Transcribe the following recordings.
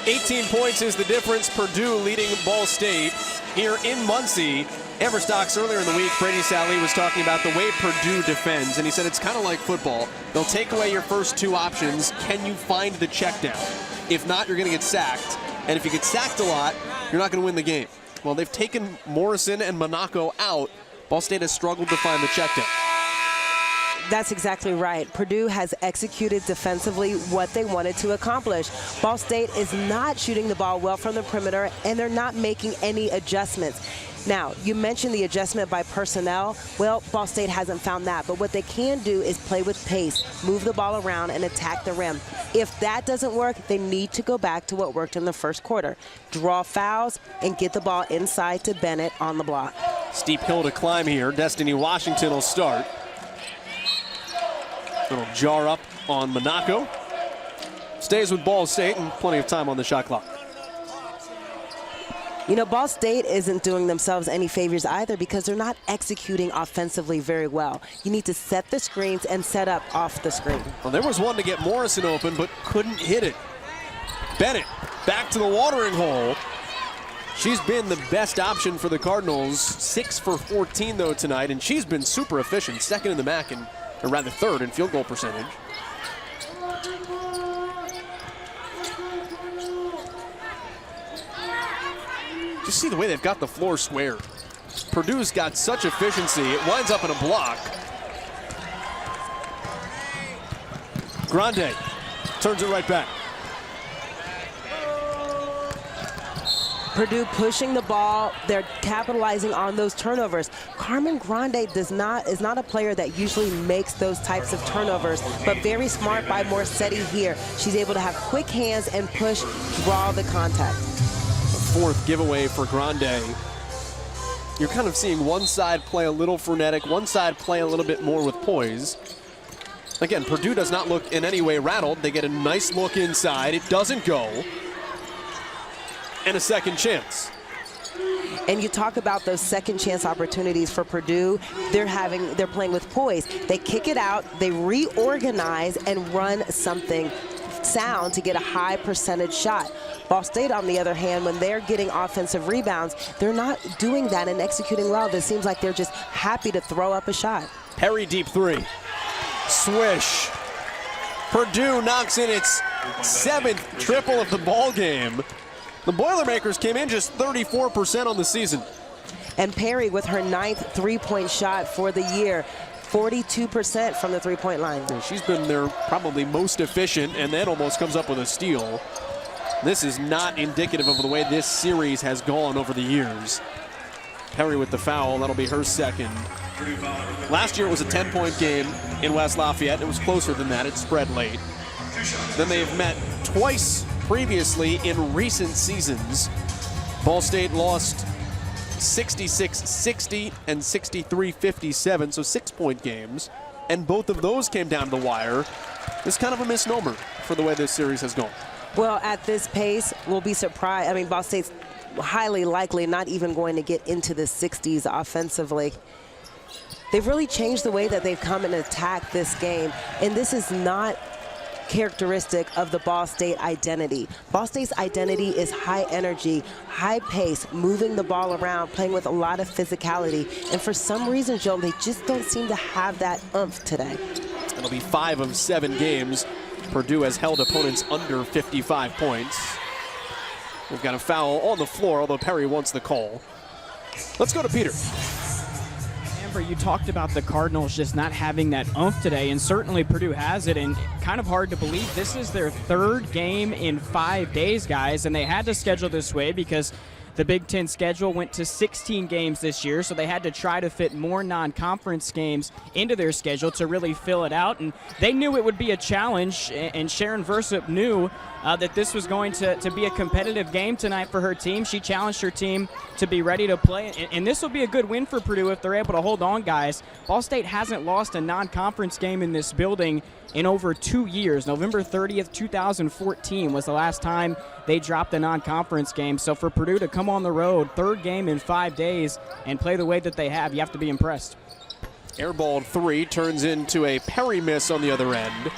18 points is the difference. Purdue leading Ball State here in Muncie. Amber Stocks earlier in the week, Brady Sally was talking about the way Purdue defends, and he said it's kind of like football. They'll take away your first two options. Can you find the check down? If not, you're going to get sacked. And if you get sacked a lot, you're not going to win the game. Well, they've taken Morrison and Monaco out. Ball State has struggled to find the check down. That's exactly right. Purdue has executed defensively what they wanted to accomplish. Ball State is not shooting the ball well from the perimeter, and they're not making any adjustments. Now, you mentioned the adjustment by personnel. Well, Ball State hasn't found that, but what they can do is play with pace, move the ball around, and attack the rim. If that doesn't work, they need to go back to what worked in the first quarter. Draw fouls and get the ball inside to Bennett on the block. Steep hill to climb here. Destiny Washington will start. Little jar up on Monaco. Stays with Ball State and plenty of time on the shot clock. You know, Ball State isn't doing themselves any favors either because they're not executing offensively very well. You need to set the screens and set up off the screen. Well, there was one to get Morrison open, but couldn't hit it. Bennett back to the watering hole. She's been the best option for the Cardinals. 6 for 14, though, tonight, and she's been super efficient. Second in the MAC, or rather third in field goal percentage. Just see the way they've got the floor square. Purdue's got such efficiency, it winds up in a block. Grande turns it right back. Purdue pushing the ball. They're capitalizing on those turnovers. Carmen Grande is not a player that usually makes those types of turnovers, but very smart by Morsetti here. She's able to have quick hands and push, draw the contact. A fourth giveaway for Grande. You're kind of seeing one side play a little frenetic, one side play a little bit more with poise. Again, Purdue does not look in any way rattled. They get a nice look inside. It doesn't go. And a second chance. And you talk about those second chance opportunities for Purdue. They're playing with poise. They kick it out, they reorganize and run something sound to get a high percentage shot. Ball State, on the other hand, when they're getting offensive rebounds, they're not doing that and executing well. It seems like they're just happy to throw up a shot. Perry deep three. Swish. Purdue knocks in its 7th triple of the ball game. The Boilermakers came in just 34% on the season. And Perry with her 9th three-point shot for the year. 42% from the three-point line. Yeah, she's been their probably most efficient, and then almost comes up with a steal. This is not indicative of the way this series has gone over the years. Perry with the foul, that'll be her second. Last year it was a 10-point game in West Lafayette. It was closer than that, it spread late. Then they've met twice previously in recent seasons. Ball State lost 66-60 and 63-57, so 6-point games. And both of those came down to the wire. It's kind of a misnomer for the way this series has gone. Well, at this pace, we'll be surprised. I mean, Ball State's highly likely not even going to get into the 60s offensively. They've really changed the way that they've come and attacked this game, and this is not characteristic of the Ball State identity. Ball State's identity is high energy, high pace, moving the ball around, playing with a lot of physicality. And for some reason, Joe, they just don't seem to have that oomph today. It'll be 5 of 7 games. Purdue has held opponents under 55 points. We've got a foul on the floor, although Perry wants the call. Let's go to Peter. Amber, you talked about the Cardinals just not having that oomph today, and certainly Purdue has it, and kind of hard to believe this is their 3rd game in 5 days, guys, and they had to schedule this way because the Big Ten schedule went to 16 games this year, so they had to try to fit more non-conference games into their schedule to really fill it out, and they knew it would be a challenge, and Sharon Versup knew that this was going to be a competitive game tonight for her team. She challenged her team to be ready to play, and this will be a good win for Purdue if they're able to hold on, guys. Ball State hasn't lost a non-conference game in this building in over 2 years. November 30th, 2014 was the last time they dropped a non-conference game. So for Purdue to come on the road, 3rd game in 5 days, and play the way that they have, you have to be impressed. Airball 3 turns into a Perry miss on the other end.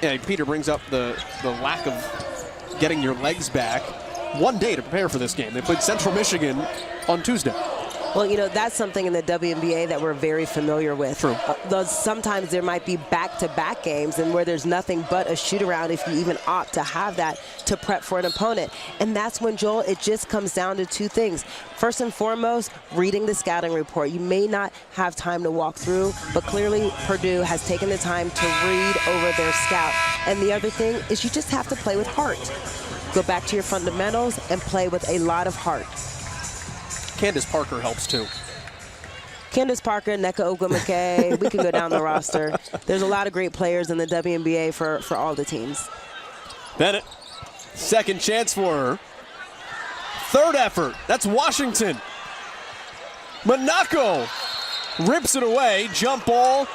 Yeah, Peter brings up the lack of getting your legs back. 1 day to prepare for this game. They played Central Michigan on Tuesday. Well, you know, that's something in the WNBA that we're very familiar with. True. Sometimes there might be back-to-back games and where there's nothing but a shoot-around if you even opt to have that to prep for an opponent. And that's when, Joel, it just comes down to two things. First and foremost, reading the scouting report. You may not have time to walk through, but clearly Purdue has taken the time to read over their scout. And the other thing is you just have to play with heart. Go back to your fundamentals and play with a lot of heart. Candace Parker helps too. Candace Parker, Nneka Ogwumike, we can go down the roster. There's a lot of great players in the WNBA for all the teams. Bennett, second chance for her. Third effort, that's Washington. Monaco rips it away, jump ball,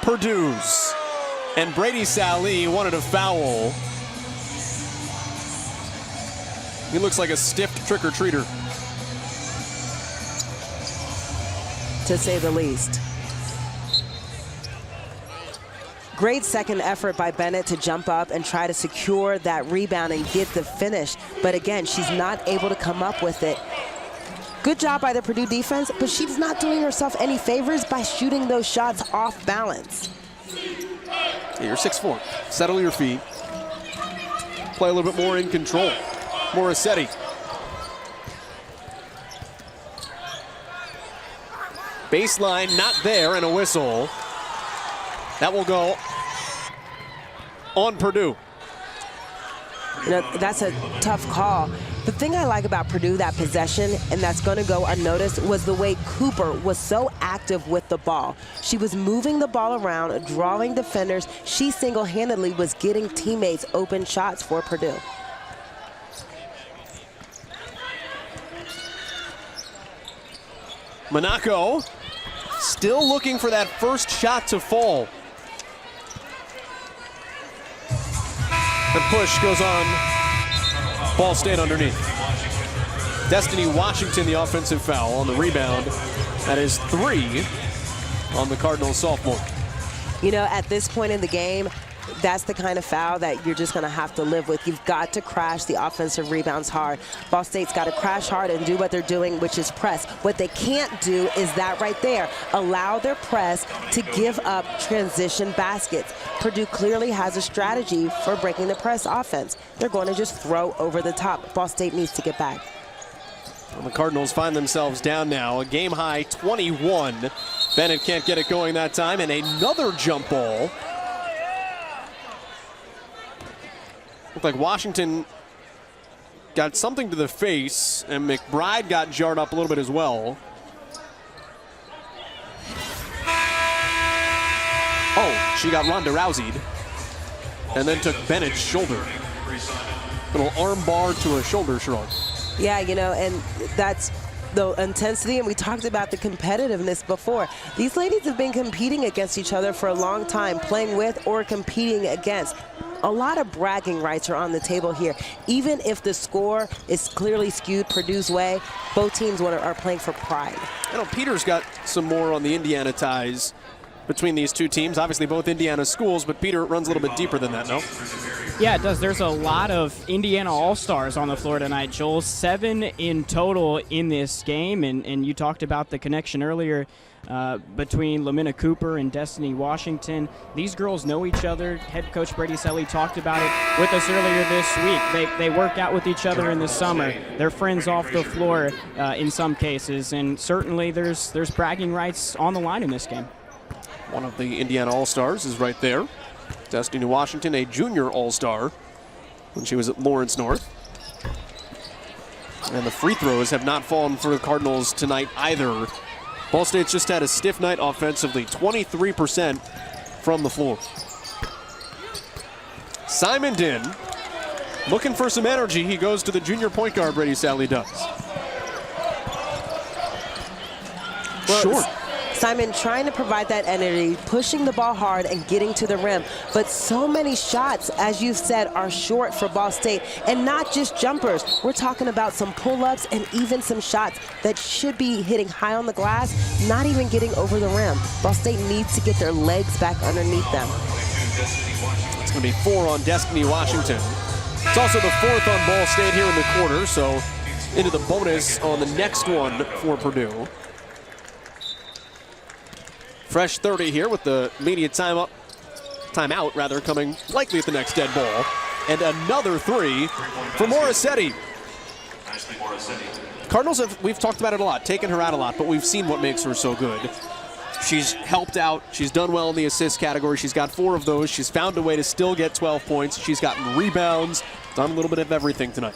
Purdue's. And Brady Sallee wanted a foul. He looks like a stiff trick-or-treater. To say the least. Great second effort by Bennett to jump up and try to secure that rebound and get the finish. But again, she's not able to come up with it. Good job by the Purdue defense, but she's not doing herself any favors by shooting those shots off balance. Yeah, you're 6'4". Settle your feet. Play a little bit more in control. Morissetti. Baseline not there, and a whistle. That will go on Purdue. You know, that's a tough call. The thing I like about Purdue, that possession, and that's going to go unnoticed, was the way Cooper was so active with the ball. She was moving the ball around, drawing defenders. She single-handedly was getting teammates open shots for Purdue. Monaco still looking for that first shot to fall. The push goes on. Ball stayed underneath. Destiny Washington, the offensive foul on the rebound. That is 3 on the Cardinals sophomore. You know, at this point in the game, that's the kind of foul that you're just going to have to live with. You've got to crash the offensive rebounds hard. Ball State's got to crash hard and do what they're doing, which is press. What they can't do is that right there. Allow their press to give up transition baskets. Purdue clearly has a strategy for breaking the press offense. They're going to just throw over the top. Ball State needs to get back. Well, the Cardinals find themselves down now. A game-high 21. Bennett can't get it going that time, and another jump ball. Looked like Washington got something to the face, and McBride got jarred up a little bit as well. Oh, she got Ronda Rousey'd, and then took Bennett's shoulder. Little arm bar to a shoulder shrug. Yeah, you know, and that's the intensity, and we talked about the competitiveness before. These ladies have been competing against each other for a long time, playing with or competing against. A lot of bragging rights are on the table here. Even if the score is clearly skewed Purdue's way, both teams are playing for pride. I know Peter's got some more on the Indiana ties between these two teams. Obviously both Indiana schools, but Peter runs a little bit deeper than that, no? Yeah, it does. There's a lot of Indiana All-Stars on the floor tonight, Joel. 7 in total in this game, and you talked about the connection earlier between Lamina Cooper and Destiny Washington. These girls know each other. Head coach Brady Sallee talked about it with us earlier this week. They work out with each other in the summer. They're friends off the floor in some cases, and certainly there's bragging rights on the line in this game. One of the Indiana All-Stars is right there. Destiny Washington, a junior All-Star when she was at Lawrence North. And the free throws have not fallen for the Cardinals tonight either. Ball State's just had a stiff night offensively, 23% from the floor. Simon Din, looking for some energy. He goes to the junior point guard, Brady Sallee does. Well, short. Simon trying to provide that energy, pushing the ball hard and getting to the rim. But so many shots, as you said, are short for Ball State. And not just jumpers. We're talking about some pull-ups and even some shots that should be hitting high on the glass, not even getting over the rim. Ball State needs to get their legs back underneath them. It's going to be 4 on Destiny Washington. It's also the fourth on Ball State here in the quarter, so into the bonus on the next one for Purdue. Fresh 30 here with the immediate timeout coming likely at the next dead ball. And another three for Morissetti. Cardinals we've talked about it a lot, taken her out a lot, but we've seen what makes her so good. She's helped out. She's done well in the assist category. She's got 4 of those. She's found a way to still get 12 points. She's gotten rebounds, done a little bit of everything tonight.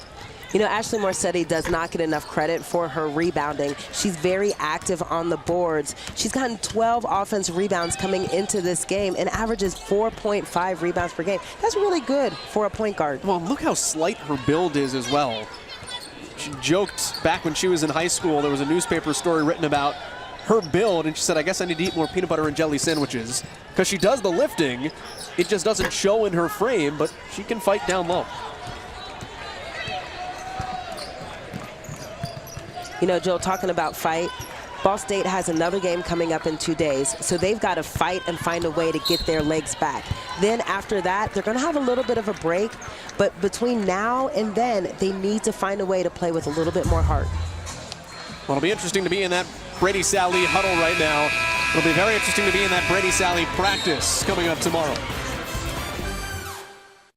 You know, Ashley Morissetti does not get enough credit for her rebounding. She's very active on the boards. She's gotten 12 offensive rebounds coming into this game and averages 4.5 rebounds per game. That's really good for a point guard. Well, look how slight her build is as well. She joked back when she was in high school, there was a newspaper story written about her build, and she said, I guess I need to eat more peanut butter and jelly sandwiches. Because she does the lifting, it just doesn't show in her frame, but she can fight down low. You know, Joe, talking about fight, Ball State has another game coming up in 2 days, so they've got to fight and find a way to get their legs back. Then after that, they're going to have a little bit of a break, but between now and then, they need to find a way to play with a little bit more heart. Well, it'll be interesting to be in that Brady Sally huddle right now. It'll be very interesting to be in that Brady Sally practice coming up tomorrow.